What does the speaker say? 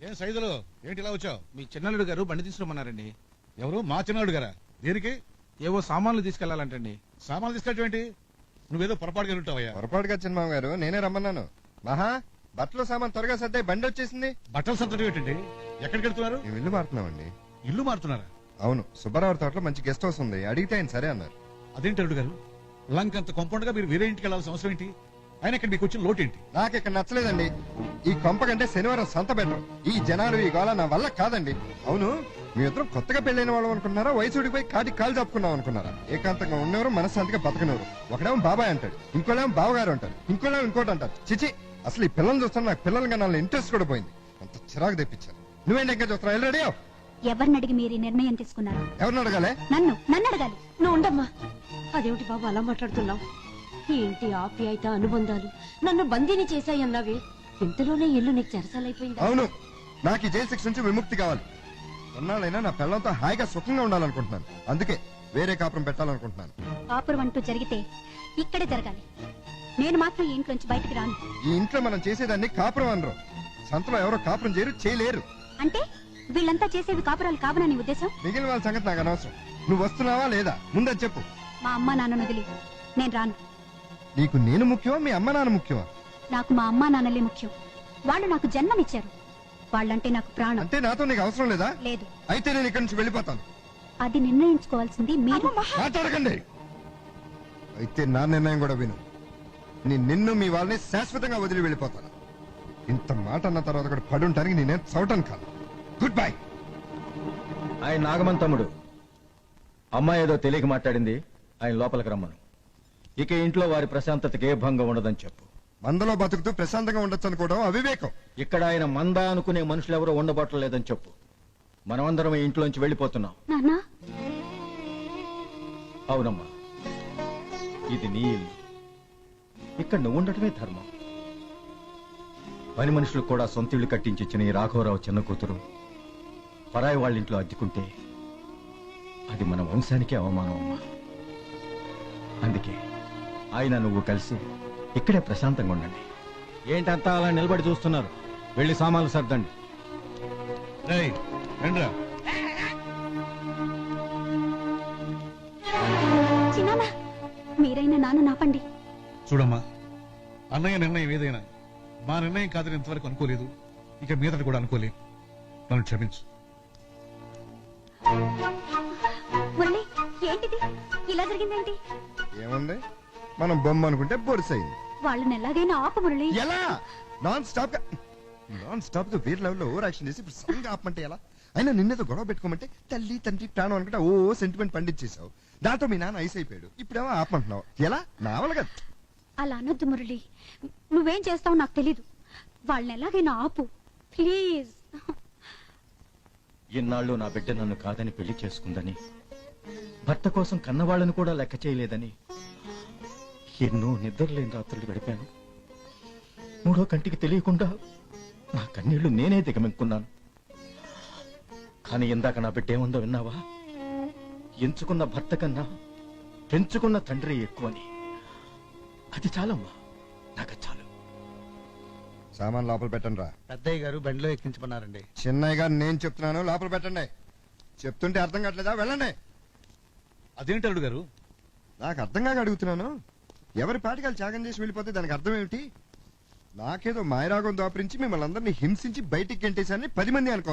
ఏం సైదులు ఏంటి ఇలా వచ్చావు? మీ చిన్నల్లుడు గారు బండి తీసుకురమ్మన్నారండి. ఎవరు? మా చిన్నాడు గారా? దేనికి? ఏవో సామాన్లు తీసుకెళ్లాలంటండి. సామాన్లు తీసుకెళ్ళేంటి? నువ్వేదో పొరపాటుగా ఉంటావయ్యా. పొరపాటుగా చిన్నమామ గారు, నేనే రమ్మన్నాను. మహా బట్టలు సామాన్ త్వరగా సర్దాయి, బండి వచ్చేసింది. బట్టలు సర్దడం ఏంటండి? ఎక్కడికి వెళ్తున్నారు? మేము ఇల్లు మారుతున్నామండి. ఇల్లు మారుతున్నారా? అవును, సుబ్బారావు తోటలో మంచి గెస్ట్ హౌస్ ఉంది, అడిగితే ఆయన సరే అన్నారు. అదేంటి అల్లుడు గారు, లంకంత కొంపౌండ్గా మీరు వేరే ఇంటికి వెళ్ళాల్సిన అవసరం ఏంటి? ఆయన ఇక్కడ మీకు వచ్చిన లోటేంటి? నాకు ఇక్కడ నచ్చలేదండి. ఈ కొంప కంటే శనివారం సంత బెటర్. ఈ జనాలు ఈ గోళ నా వల్ల కాదండి. అవును, మీ ఇద్దరు కొత్తగా పెళ్లైన వాళ్ళు అనుకున్నారా, వయసుడికి పోయి కాటికి కాలు చెప్పుకున్నాం అనుకున్నారా? ఏకాంతంగా ఉన్నవారు మనశ్శాంతిగా బతకనివారు. ఒకడేమో బాబాయ్ అంటాడు, ఇంకోటేమో బావగారు అంటారు, ఇంకోటేమో ఇంకోటి అంటారు. చిచి, అసలు ఈ పిల్లల్ని చూస్తాను నాకు పిల్లలు కన్నా ఇంట్రెస్ట్ కూడా పోయింది. అంత చిరాకు తెప్పించారు. నువ్వేంటి ఇంకా చూస్తున్నావు? రెడీ? ఎవరిని అడిగి మీరు ఈ నిర్ణయం తీసుకున్నారు? ఎవరిని అడగాలే? నన్ను అడగాలి. నువ్వు ఉండమ్మా. అదేమిటి బాబు అలా మాట్లాడుతున్నావు? ఏంటి ఆప్యాయత అనుబంధాలు నన్ను బందీని చేశాయన్నావే, ఇంతలోనే ఇల్లు నీకు చెరసాలైపోయింది. అవును, నాకు ఈ జైలు శిక్ష నుంచి విముక్తి కావాలి. కొన్నాళ్ళైనా నా పిల్లలతో హాయిగా సుఖంగా ఉండాలనుకుంటున్నాను. అందుకే వేరే కాపురం పెట్టాలనుకుంటున్నాను. కాపురం అంటూ జరిగితే ఇక్కడే జరగాలి. నేను మాత్రం ఈ ఇంట్లోంచి బయటికి రాను. ఈ ఇంట్లో మనం చేసేదాన్ని కాపురం అనరు. సంతలో ఎవరో కాపురం చేయలేరు. అంటే వీళ్ళంతా చేసేవి కాపురాలు కావనని ఉద్దేశం? మిగిలిన వాళ్ళ సంగతి నాకు అనవసరం. నువ్వు వస్తున్నావా లేదా ముందని చెప్పు. మా అమ్మ నాన్న వదిలి నేను రాను. నీకు నేను ముఖ్యమా, మీ అమ్మ నాన్న ముఖ్యమా? నాకు మా అమ్మా నాన్నలే ముఖ్యం. వాళ్ళు నాకు జన్మనిచ్చారు. వాళ్ళంటే నాకు ప్రాణం. అంటే నాతో నీకు అవసరం లేదా? లేదు. అయితే నేను ఇక్కడి నుంచి వెళ్ళిపోతాను. అది నిర్ణయించుకోవాల్సింది మీరు. మాట్లాడకండి. అయితే నా నిర్ణయం కూడా విను. నిన్ను మీ వాళ్ళని శాశ్వతంగా వదిలి వెళ్ళిపోతాను. ఇంత మాట అన్న తర్వాత కూడా పడుంటానికి నేనేం చవటం కాదు. Good bye. ఆయన నాగమన్ తమ్ముడు. అమ్మాయి ఏదో తెలియక మాట్లాడింది, ఆయన లోపలికి రమ్మను. ఇక ఇంట్లో వారి ప్రశాంతతకి ఏ భంగం ఉండదని చెప్పు. మందలో బతుకుతూ ప్రశాంతంగా ఉండొచ్చు అనుకోవడం అవివేకం. ఇక్కడ ఆయన మంద అనుకునే మనుషులు ఎవరో ఉండబట్టలేదని చెప్పు. మనమందరం ఈ ఇంట్లోంచి వెళ్ళిపోతున్నాం. నాన్నా? అవునమ్మా, ఇది నీ ఇల్లు. ఇక్కడ నువ్వు ఉండటమే ధర్మం. పని మనుషులకు కూడా సొంత ఇల్లు కట్టించిన ఈ రాఘవరావు చిన్న కూతురు పరాయి వాళ్ళ ఇంట్లో అద్దెకుంటే అది మన వంశానికే అవమానం అమ్మా. అందుకే ఆయన నువ్వు కలిసి ఇక్కడే ప్రశాంతంగా ఉండండి. ఏంటంతా అలా నిలబడి చూస్తున్నారు? వెళ్ళి సామాన్లు సర్దండి. రేయ్, రండిరా. చిన్నానా, మీరైనా నాన్న నాపండి. చూడమ్మా, అన్నయ్య నిర్ణయం ఏదైనా మా నిర్ణయం కాదని ఇంతవరకు అనుకోలేదు. ఇక మీదట కూడా అనుకోలేదు. నన్ను క్షమించు. మురళి, ఏంటిది ఇలా జరిగిందేంటి? ఏముంది, మనం బొమ్మ అనుకుంటే బొరుసైంది. వాళ్ళని ఎలాగైనా ఆపు మురళి. ఎలా? నాన్ స్టాప్ గా వేరే లెవెల్లో ఓవర్ యాక్షన్ చేసి ఇప్పుడు సడన్ గా ఆపమంటే ఎలా? అయినా నిన్నేదో గొడవ పెట్టుకోమంటే తల్లి తండ్రి ప్రాణం అనుకుంటే ఓ సెంటిమెంట్ పండించేసావు. దాంతో మీ నాన్న ఐస్ అయిపోయాడు. ఇప్పుడేమో ఆపమంటున్నావు. ఎలా? నావల్ కదా. అలా అనొద్దు మురళి. నువ్వేం చేస్తావో నాకు తెలీదు. వాళ్ళని ఎలాగైనా ఆపు ప్లీజ్. ఇన్నాళ్ళు నా బిడ్డ నన్ను కాదని పెళ్లి చేసుకుందని, భర్త కోసం కన్నవాళ్ళను కూడా లెక్క చేయలేదని ఎన్నో నిద్రలేని రాత్రులు గడిపాను. మూడో కంటికి తెలియకుండా నా కన్నీళ్లు నేనే దిగమెక్కున్నాను. కానీ ఇందాక నా బిడ్డ ఏముందో విన్నావా? ఎంచుకున్న భర్త కన్నా పెంచుకున్న తండ్రి ఎక్కువని. అది చాలమ్మా, నాకు చాలు. సామాన్ లోపల పెట్టండి రా. పెద్దయ్య గారు బండిలో ఎక్కించమన్నారండి. చిన్నయ్య గారు నేను చెప్తున్నాను, లోపల పెట్టండి. చెప్తుంటే అర్థం కావట్లేదా? వెళ్ళండి. అదేంటి అల్లుడు గారు? నాకు అర్థం కాక అడుగుతున్నాను. ఎవరి పాటికాలు త్యాగం చేసి వెళ్ళిపోతే దానికి అర్థం ఏమిటి? నాకేదో మాయరాగం దాపరించి మిమ్మల్ని అందరినీ హింసించి బయటికి గెంటేశాన్ని 10 మంది అనుకో.